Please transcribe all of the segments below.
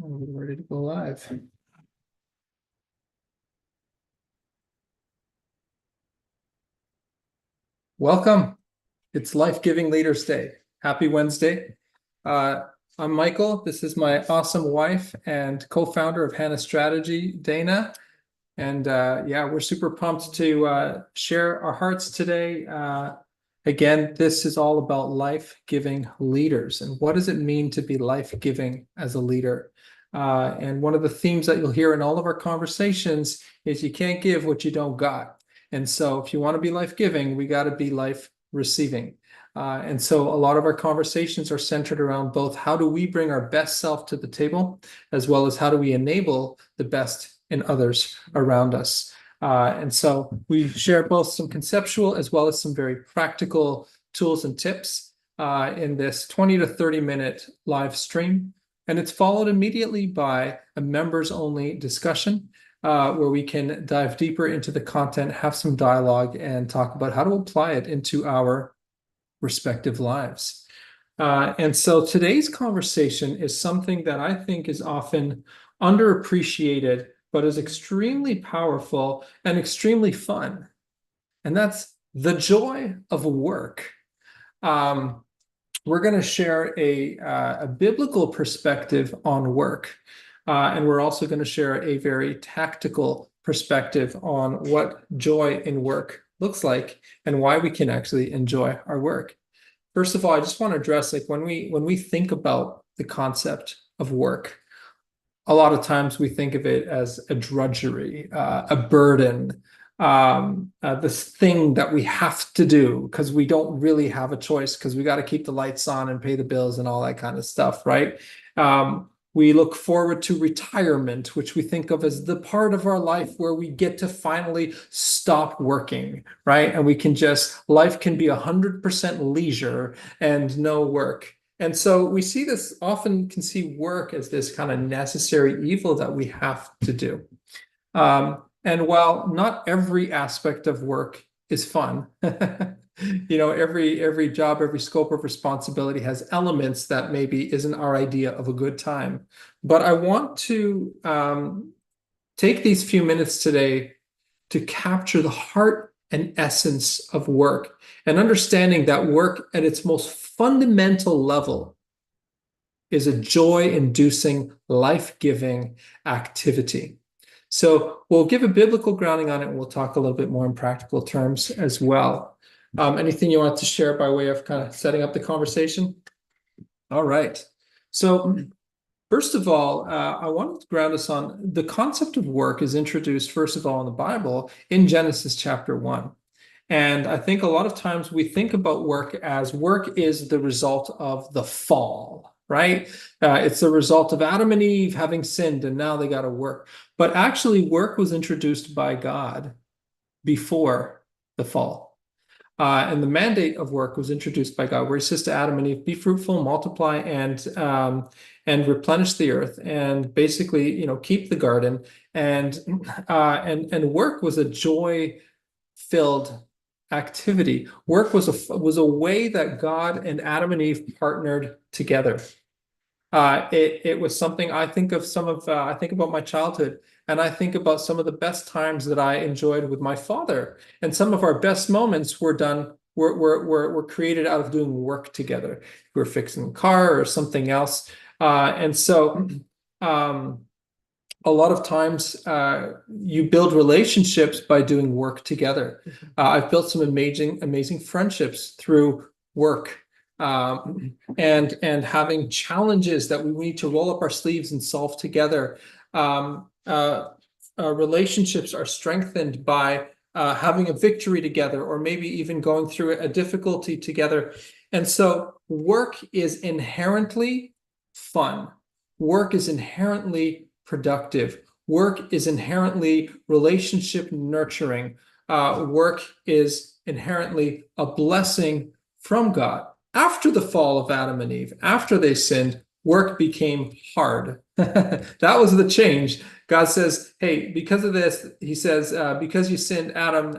We're ready to go live. Welcome. It's Life-Giving Leaders Day. Happy Wednesday. I'm Michael. This is my awesome wife and co-founder of Hannah Strategy, Dana. And yeah, we're super pumped to share our hearts today. Again, this is all about life-giving leaders. And what does it mean to be life-giving as a leader? And one of the themes that you'll hear in all of our conversations is you can't give what you don't got. And so if you want to be life-giving, we got to be life-receiving. And so a lot of our conversations are centered around both how do we bring our best self to the table, as well as how do we enable the best in others around us. And so we share both some conceptual as well as some very practical tools and tips in this 20 to 30 minute live stream. And it's followed immediately by a members only discussion where we can dive deeper into the content, have some dialogue, and talk about how to apply it into our respective lives. And so today's conversation is something that I think is often underappreciated, but is extremely powerful and extremely fun. And that's the joy of work. We're going to share a biblical perspective on work. And we're also going to share a very tactical perspective on what joy in work looks like and why we can actually enjoy our work. First of all, I just want to address, like, when we think about the concept of work, a lot of times we think of it as a drudgery, a burden, this thing that we have to do because we don't really have a choice because we got to keep the lights on and pay the bills and all that kind of stuff, right? We look forward to retirement, which we think of as the part of our life where we get to finally stop working, right? And we can life can be 100% leisure and no work. And so we see this, often can see work as this kind of necessary evil that we have to do. And while not every aspect of work is fun, every job, every scope of responsibility has elements that maybe isn't our idea of a good time. But I want to take these few minutes today to capture the heart and essence of work, and understanding that work at its most fundamental level is a joy-inducing, life-giving activity. So we'll give a biblical grounding on it, and we'll talk a little bit more in practical terms as well. Anything you want to share by way of kind of setting up the conversation? All right. So first of all, I wanted to ground us on the concept of work is introduced, first of all, in the Bible in Genesis chapter 1. And I think a lot of times we think about work as work is the result of the fall, right? It's the result of Adam and Eve having sinned, and now they got to work. But actually, work was introduced by God before the fall. And the mandate of work was introduced by God, where he says to Adam and Eve, be fruitful, multiply, and replenish the earth, and basically, keep the garden. And work was a joy-filled activity. Work was a way that God and Adam and Eve partnered together. It was something I think of I think about my childhood, and I think about some of the best times that I enjoyed with my father. And some of our best moments were created out of doing work together. We were fixing a car or something else. And so a lot of times you build relationships by doing work together. I've built some amazing friendships through work. And having challenges that we need to roll up our sleeves and solve together. Relationships are strengthened by having a victory together, or maybe even going through a difficulty together. And so work is inherently fun. Work is inherently productive. Work is inherently relationship nurturing. Work is inherently a blessing from God. After the fall of Adam and Eve, after they sinned, work became hard. That was the change. God says, hey, because of this, he says, because you sinned, Adam,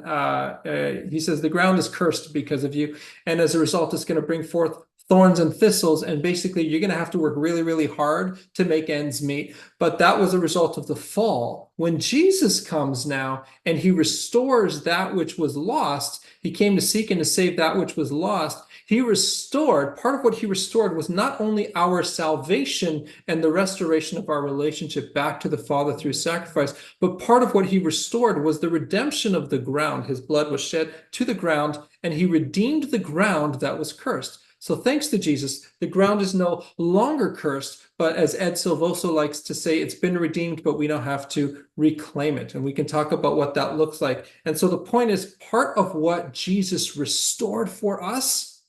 he says, the ground is cursed because of you. And as a result, it's going to bring forth thorns and thistles, and basically you're going to have to work really, really hard to make ends meet. But that was a result of the fall. When Jesus comes now and he restores that which was lost, he came to seek and to save that which was lost. He restored, part of what he restored was not only our salvation and the restoration of our relationship back to the Father through sacrifice, but part of what he restored was the redemption of the ground. His blood was shed to the ground, and he redeemed the ground that was cursed. So thanks to Jesus, the ground is no longer cursed, but as Ed Silvoso likes to say, it's been redeemed, but we don't have to reclaim it. And we can talk about what that looks like. And so the point is, part of what Jesus restored for us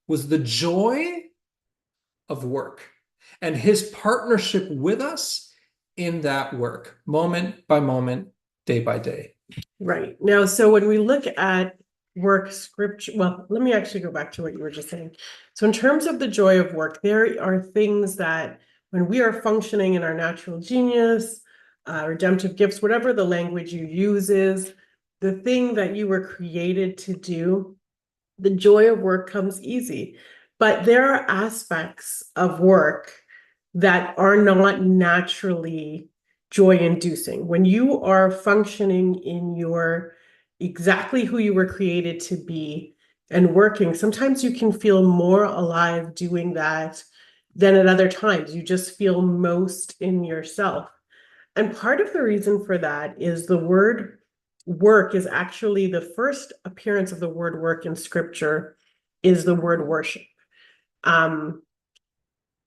was the joy of work and his partnership with us in that work, moment by moment, day by day. Right. Now, so when we look at work scripture, well, let me actually go back to what you were just saying. So in terms of the joy of work, there are things that when we are functioning in our natural genius, redemptive gifts, whatever the language you use is, the thing that you were created to do, the joy of work comes easy. But there are aspects of work that are not naturally joy-inducing. When you are functioning in your exactly who you were created to be and working, sometimes you can feel more alive doing that than at other times. You just feel most in yourself. And part of the reason for that is the word work is actually the first appearance of the word work in scripture is the word worship.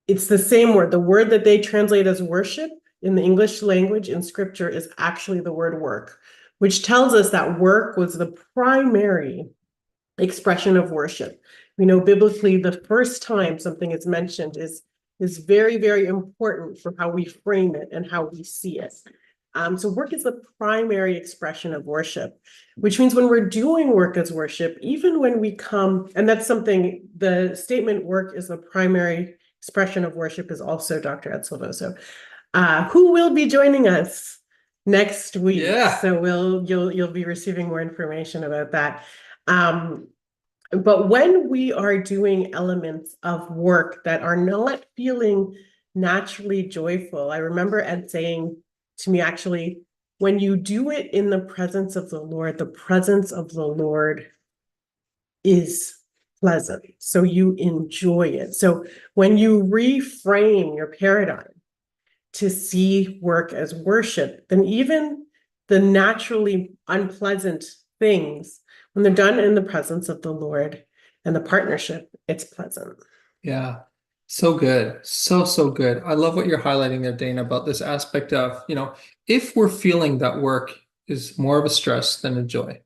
It's the same word. The word that they translate as worship in the English language in scripture is actually the word work, which tells us that work was the primary expression of worship. We know biblically the first time something is mentioned is very, very important for how we frame it and how we see it. So work is the primary expression of worship, which means when we're doing work as worship, even when we come, and that's something, the statement work is the primary expression of worship is also Dr. Ed Silvoso, who will be joining us next week. Yeah. So you'll be receiving more information about that. But when we are doing elements of work that are not feeling naturally joyful, I remember Ed saying to me, actually, when you do it in the presence of the presence of the Lord is pleasant. So you enjoy it. So when you reframe your paradigm to see work as worship, then even the naturally unpleasant things, when they're done in the presence of the Lord and the partnership, it's pleasant. Yeah. So good. So good. I love what you're highlighting there, Dana, about this aspect of, if we're feeling that work is more of a stress than a joy,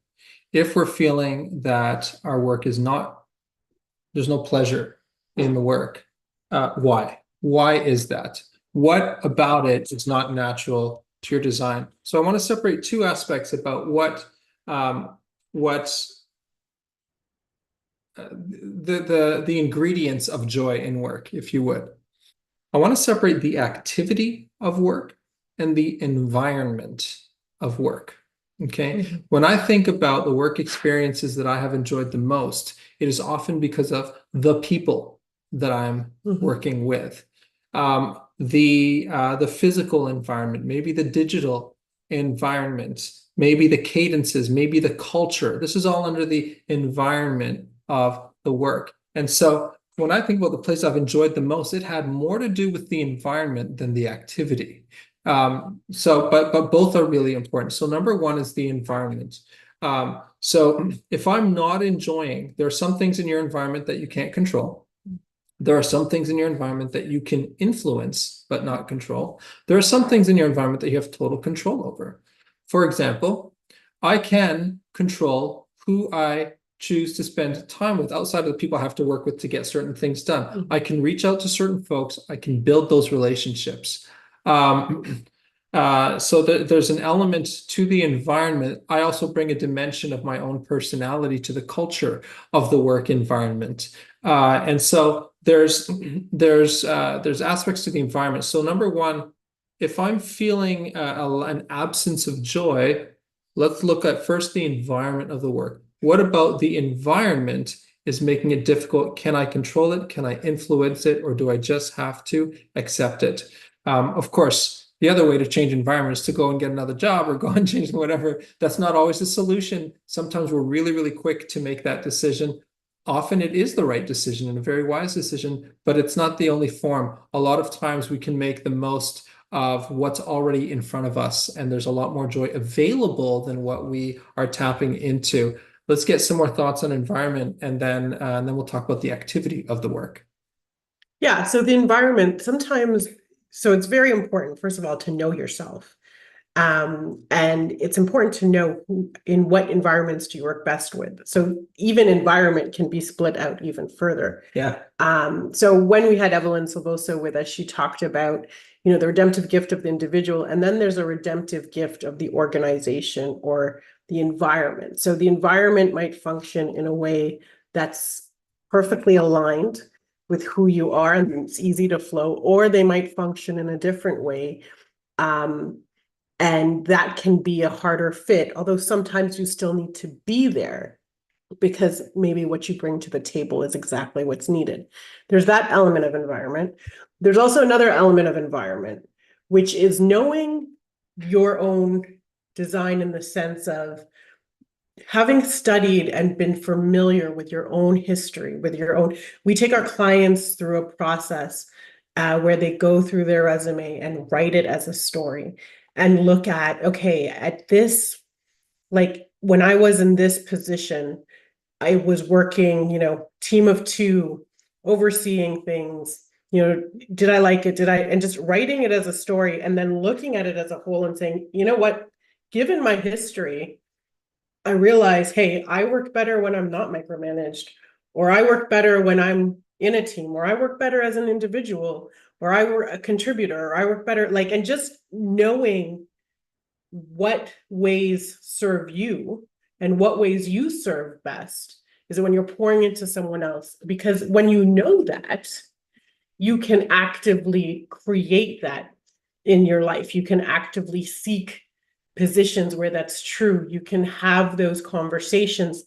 if we're feeling that our work is not, there's no pleasure in the work, why? Why is that? What about it is not natural to your design? So I want to separate two aspects about what's the ingredients of joy in work, if you would. I want to separate the activity of work and the environment of work. Okay. When I think about the work experiences that I have enjoyed the most, it is often because of the people that I'm working with. The physical environment, maybe the digital environment, maybe the cadences, maybe the culture. This is all under the environment of the work. And so when I think about the place I've enjoyed the most, it had more to do with the environment than the activity. But both are really important. So number one is the environment. So if I'm not enjoying, there are some things in your environment that you can't control. There are some things in your environment that you can influence but not control. There are some things in your environment that you have total control over. For example, I can control who I choose to spend time with outside of the people I have to work with to get certain things done. I can reach out to certain folks. I can build those relationships. So there's an element to the environment. I also bring a dimension of my own personality to the culture of the work environment. And so there's aspects to the environment. So number one, if I'm feeling an absence of joy, let's look at first the environment of the work. What about the environment is making it difficult. Can I control it? Can I influence it? Or do I just have to accept it? Of course, the other way to change environment is to go and get another job or go and change whatever. That's not always the solution. Sometimes we're really, really quick to make that decision. Often it is the right decision and a very wise decision, but it's not the only form. A lot of times we can make the most of what's already in front of us, and there's a lot more joy available than what we are tapping into. Let's get some more thoughts on environment, and then we'll talk about the activity of the work. Yeah, so the environment sometimes, so it's very important, first of all, to know yourself. And it's important to know in what environments do you work best with. So even environment can be split out even further. Yeah. So when we had Evelyn Silvoso with us, she talked about, the redemptive gift of the individual, and then there's a redemptive gift of the organization or the environment. So the environment might function in a way that's perfectly aligned with who you are, and it's easy to flow, or they might function in a different way. And that can be a harder fit, although sometimes you still need to be there because maybe what you bring to the table is exactly what's needed. There's that element of environment. There's also another element of environment, which is knowing your own design in the sense of having studied and been familiar with your own history, we take our clients through a process where they go through their resume and write it as a story and look at, okay, at this, like when I was in this position, I was working, team of two, overseeing things, did I like it? And just writing it as a story and then looking at it as a whole and saying, you know what, given my history, I realize, hey, I work better when I'm not micromanaged, or I work better when I'm in a team, or I work better as an individual, or I work a contributor, or I work better, and just knowing what ways serve you and what ways you serve best is when you're pouring into someone else. Because when you know that, you can actively create that in your life. You can actively seek positions where that's true. You can have those conversations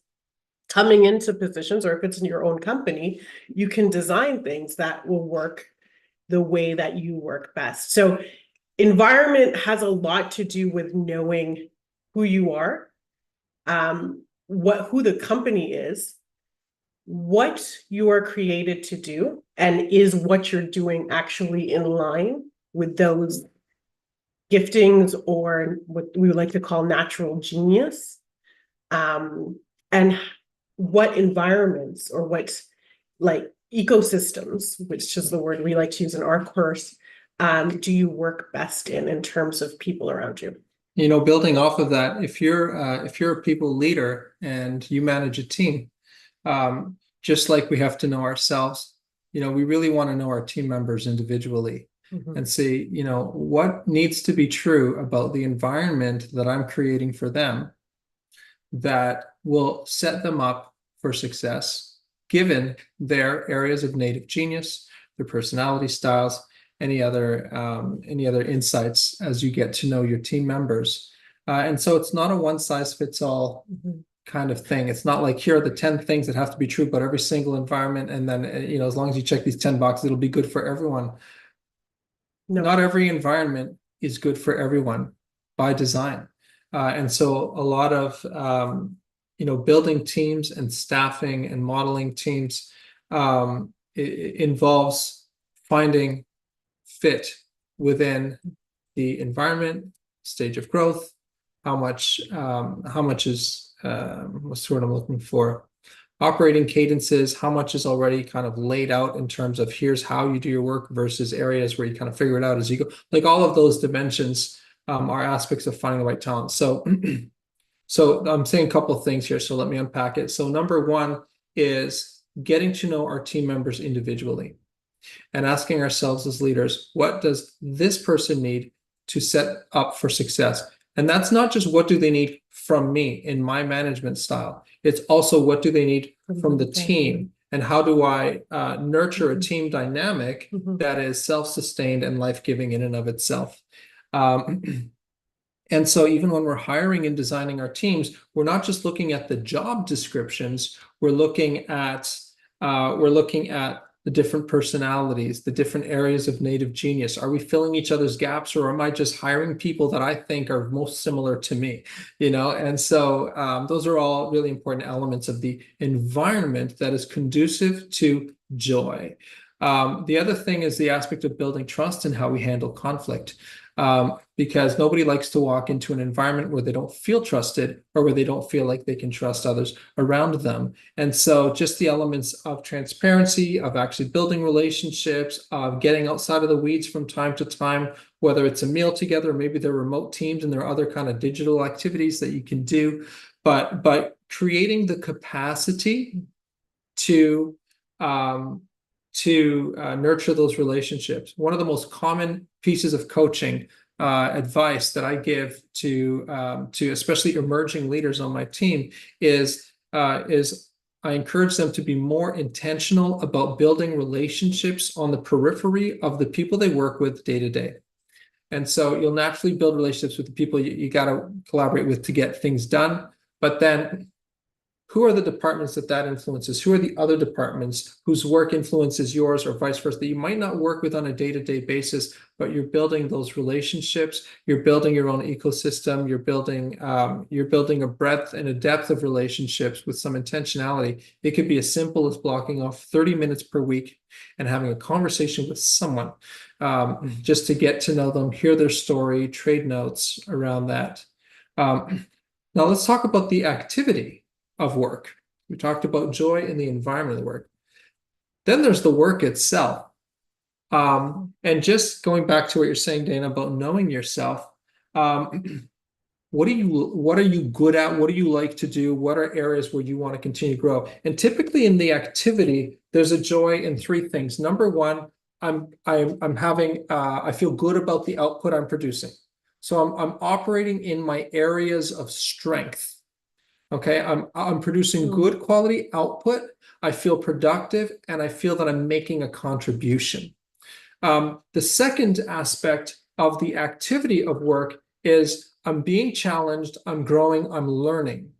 coming into positions, or if it's in your own company, you can design things that will work the way that you work best. So environment has a lot to do with knowing who you are, who the company is, what you are created to do, and is what you're doing actually in line with those giftings or what we would like to call natural genius, and what environments or what ecosystems, which is the word we like to use in our course, do you work best in terms of people around you? Building off of that, if you're a people leader and you manage a team, just like we have to know ourselves, we really want to know our team members individually. Mm-hmm. And see, what needs to be true about the environment that I'm creating for them that will set them up for success, given their areas of native genius, their personality styles, any other insights as you get to know your team members. And so it's not a one size fits all kind of thing. It's not like here are the 10 things that have to be true about every single environment. And then, as long as you check these 10 boxes, it'll be good for everyone. No. Not every environment is good for everyone by design. And so a lot of, building teams and staffing and modeling teams it involves finding fit within the environment, stage of growth, how much is what's the word I'm looking for? Operating cadences, how much is already kind of laid out in terms of here's how you do your work versus areas where you kind of figure it out as you go. Like all of those dimensions are aspects of finding the right talent. So, so I'm saying a couple of things here. So let me unpack it. So number one is getting to know our team members individually and asking ourselves as leaders, what does this person need to set up for success? And that's not just what do they need from me in my management style. It's also what do they need from the team, and how do I nurture a team dynamic that is self-sustained and life-giving in and of itself. And so even when we're hiring and designing our teams, we're not just looking at the job descriptions, we're looking at the different personalities, the different areas of native genius. Are we filling each other's gaps, or am I just hiring people that I think are most similar to me? And so those are all really important elements of the environment that is conducive to joy. The other thing is the aspect of building trust and how we handle conflict. Because nobody likes to walk into an environment where they don't feel trusted or where they don't feel like they can trust others around them. And so just the elements of transparency, of actually building relationships, of getting outside of the weeds from time to time, whether it's a meal together, or maybe they're remote teams and there are other kind of digital activities that you can do, but creating the capacity to um, nurture those relationships. One of the most common pieces of coaching advice that I give to especially emerging leaders on my team is I encourage them to be more intentional about building relationships on the periphery of the people they work with day to day. And so you'll naturally build relationships with the people you got to collaborate with to get things done. But then who are the departments that influences? Who are the other departments whose work influences yours, or vice versa, that you might not work with on a day-to-day basis, but you're building those relationships, you're building your own ecosystem, you're building a breadth and a depth of relationships with some intentionality. It could be as simple as blocking off 30 minutes per week and having a conversation with someone, just to get to know them, hear their story, trade notes around that. Now let's talk about the activity of work. We talked about joy in the environment of the work. Then there's the work itself. And just going back to what you're saying, Dana, about knowing yourself, what are you good at? What do you like to do? What are areas where you want to continue to grow? And typically in the activity, there's a joy in three things. Number one, I feel good about the output I'm producing. So I'm operating in my areas of strength. Okay, I'm producing good quality output. I feel productive, and I feel that I'm making a contribution. The second aspect of the activity of work is I'm being challenged, I'm growing, I'm learning,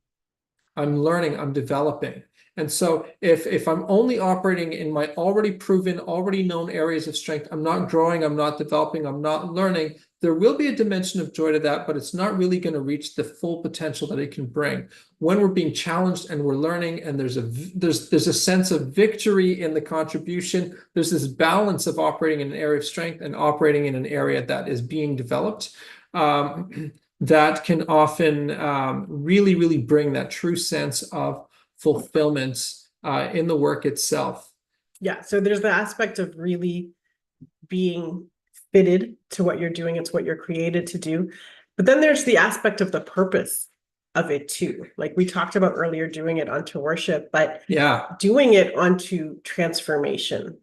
I'm developing. And so if I'm only operating in my already proven, already known areas of strength, I'm not growing, I'm not developing, I'm not learning, there will be a dimension of joy to that, but it's not really going to reach the full potential that it can bring. When we're being challenged and we're learning, and there's a sense of victory in the contribution, there's this balance of operating in an area of strength and operating in an area that is being developed. That can often really, really bring that true sense of fulfillment in the work itself. Yeah, so there's the aspect of really being fitted to what you're doing. It's what you're created to do. But then there's the aspect of the purpose of it too. Like we talked about earlier, doing it onto worship, but doing it onto transformation.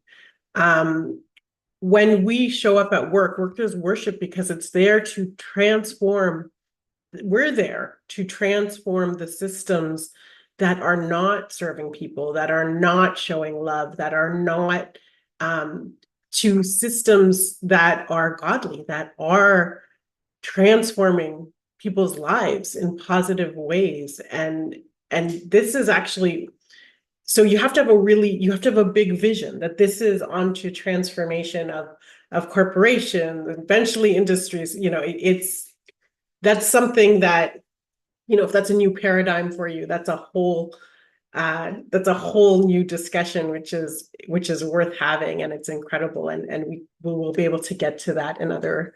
When we show up at work is worship because it's there to transform. We're there to transform the systems that are not serving people, that are not showing love, that are not to systems that are godly, that are transforming people's lives in positive ways. And this is actually, so you have to have a big vision that this is onto transformation of corporations, eventually industries. That's something that, if that's a new paradigm for you, that's a whole new discussion, which is worth having, and it's incredible. And we will be able to get to that in other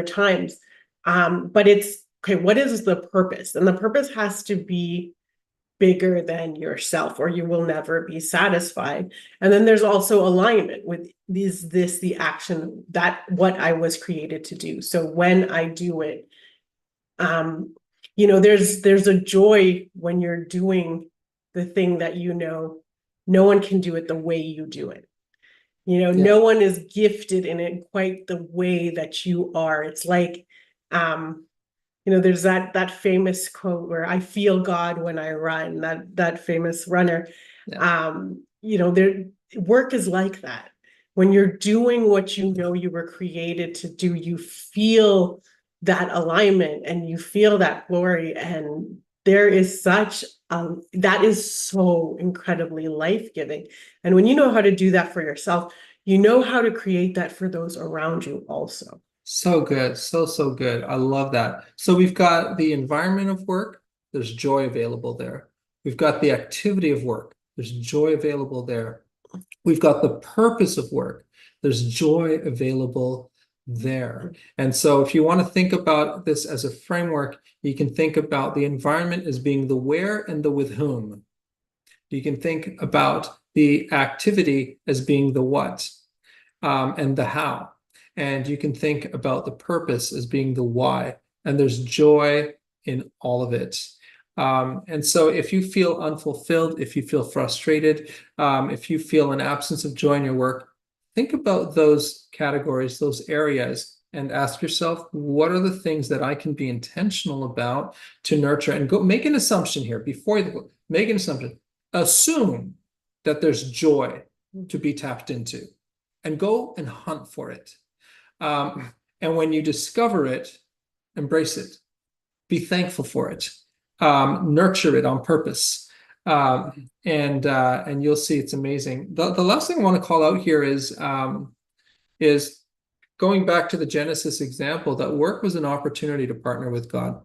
times. But it's okay, what is the purpose? And the purpose has to be bigger than yourself, or you will never be satisfied. And then there's also alignment with the action, that what I was created to do. So when I do it, there's a joy when you're doing the thing that no one can do it the way you do it. No one is gifted in it quite the way that you are. It's like, there's that famous quote where I feel God when I run, that famous runner. Work is like that. When you're doing what you were created to do, you feel that alignment and you feel that glory. And there is such that is so incredibly life-giving. And when you know how to do that for yourself, you know how to create that for those around you also. So good. So good. I love that. So we've got the environment of work. There's joy available there. We've got the activity of work. There's joy available there. We've got the purpose of work. There's joy available there. And so if you want to think about this as a framework, you can think about the environment as being the where and the with whom. You can think about the activity as being the what, and the how. And you can think about the purpose as being the why. And there's joy in all of it. And so if you feel unfulfilled, if you feel frustrated, if you feel an absence of joy in your work, think about those categories, those areas, and ask yourself, what are the things that I can be intentional about to nurture? And go make an assumption here before you make an assumption. Assume that there's joy to be tapped into, and go and hunt for it. And when you discover it, embrace it. Be thankful for it. Nurture it on purpose. And you'll see it's amazing. The last thing I want to call out here is going back to the Genesis example, that work was an opportunity to partner with God.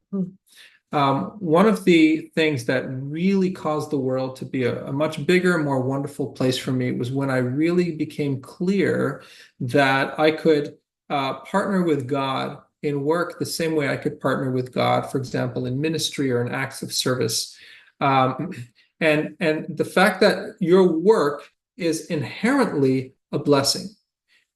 One of the things that really caused the world to be a much bigger, more wonderful place for me was when I really became clear that I could partner with God in work the same way I could partner with God, for example, in ministry or in acts of service. And the fact that your work is inherently a blessing.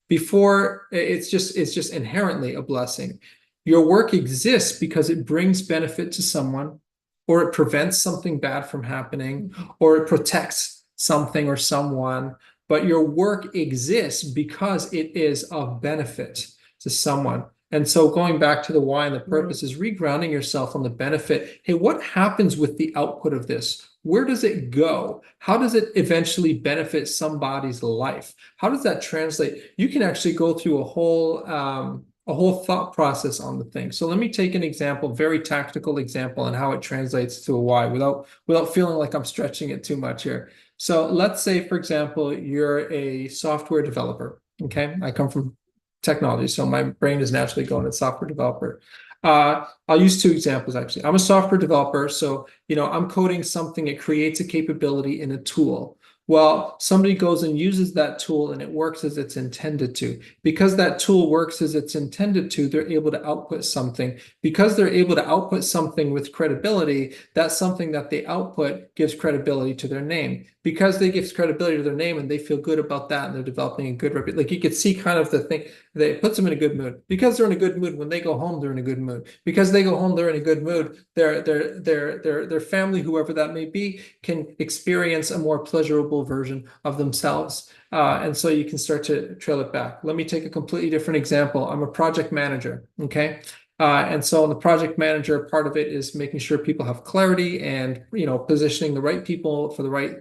Before it's just inherently a blessing. Your work exists because it brings benefit to someone, or it prevents something bad from happening, or it protects something or someone. But your work exists because it is of benefit to someone. And so going back to the why and the purpose is regrounding yourself on the benefit. Hey, what happens with the output of this? Where does it go? How does it eventually benefit somebody's life? How does that translate? You can actually go through a whole thought process on the thing. So let me take an example, very tactical example, and how it translates to a why without feeling like I'm stretching it too much here. So let's say, for example, you're a software developer. Okay, I come from technology, so my brain is naturally going to software developer. I'll use two examples, actually. I'm a software developer, so I'm coding something, it creates a capability in a tool. Well, somebody goes and uses that tool and it works as it's intended to. Because that tool works as it's intended to, they're able to output something. Because they're able to output something with credibility, that's something that they output gives credibility to their name. Because they give credibility to their name and they feel good about that and they're developing a good reputation. Like you could see kind of the thing that it puts them in a good mood. Because they're in a good mood, when they go home, they're in a good mood. Because they go home, they're in a good mood. Their family, whoever that may be, can experience a more pleasurable version of themselves. And so you can start to trail it back. Let me take a completely different example. I'm a project manager, okay? And so the project manager, part of it is making sure people have clarity and, positioning the right people for the right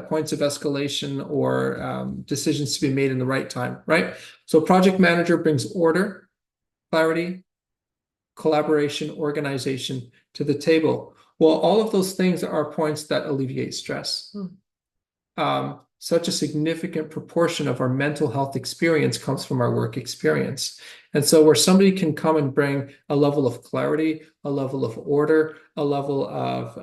points of escalation or decisions to be made in the right time, right? So project manager brings order, clarity, collaboration, organization to the table. Well, all of those things are points that alleviate stress. Such a significant proportion of our mental health experience comes from our work experience. And so where somebody can come and bring a level of clarity, a level of order, a level of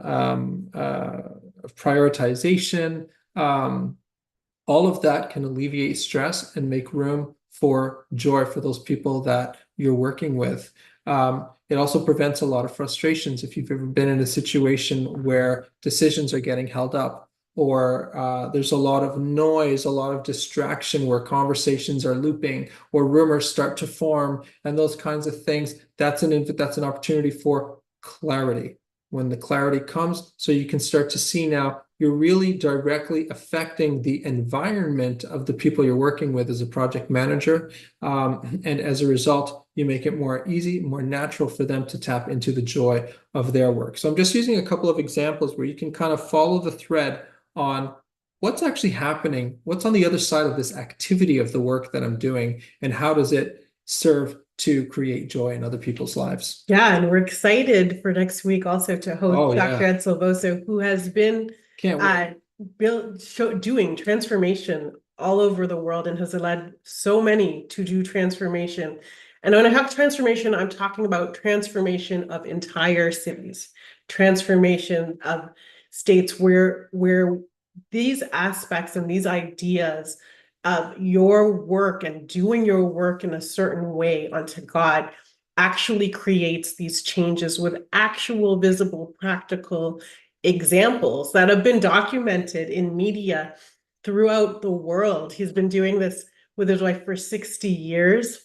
prioritization, all of that can alleviate stress and make room for joy for those people that you're working with. It also prevents a lot of frustrations if you've ever been in a situation where decisions are getting held up, or there's a lot of noise, a lot of distraction where conversations are looping or rumors start to form and those kinds of things. That's an opportunity for clarity. When the clarity comes, so you can start to see now you're really directly affecting the environment of the people you're working with as a project manager. And as a result, you make it more easy, more natural for them to tap into the joy of their work. So I'm just using a couple of examples where you can kind of follow the thread on what's actually happening, what's on the other side of this activity of the work that I'm doing, and how does it serve Yeah. to create joy in other people's lives. Yeah, and we're excited for next week also to host Oh, Dr. yeah. Ed Silvoso, who has been Can't wait. doing transformation all over the world and has led so many to do transformation. And when I have transformation, I'm talking about transformation of entire cities, transformation of states where these aspects and these ideas of your work and doing your work in a certain way unto God actually creates these changes with actual visible practical examples that have been documented in media throughout the world. He's been doing this with his wife for 60 years.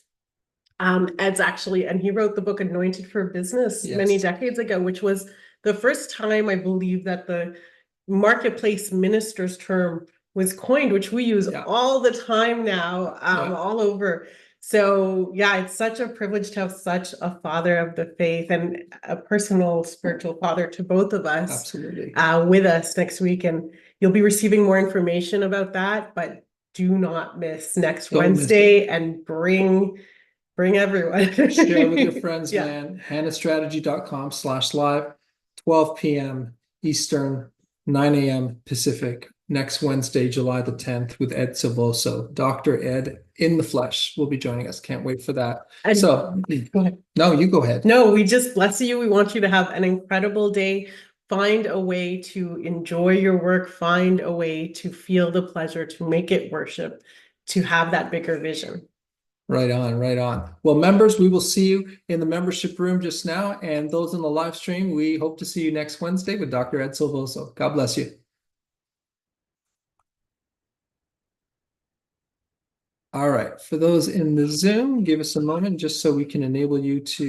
Ed's actually, and he wrote the book Anointed for Business many Yes. decades ago, which was the first time I believe that the marketplace minister's term was coined, which we use Yeah. all the time now, Yeah. all over. So yeah, it's such a privilege to have such a father of the faith and a personal spiritual father to both of us Absolutely. with us next week. And you'll be receiving more information about that, but do not miss next Don't miss it. Wednesday and bring everyone. Share with your friends, Yeah. man. hannastrategy.com/live, 12 p.m. Eastern, 9 a.m. Pacific, next Wednesday, July the 10th, with Ed Silvoso. Dr. Ed in the flesh will be joining us. Can't wait for that. And So, go ahead. no, you go ahead. No, we just bless you. We want you to have an incredible day. Find a way to enjoy your work, find a way to feel the pleasure, to make it worship, to have that bigger vision. Right on, right on. Well, members, we will see you in the membership room just now. And those in the live stream, we hope to see you next Wednesday with Dr. Ed Silvoso. God bless you. All right. For those in the Zoom, give us a moment just so we can enable you to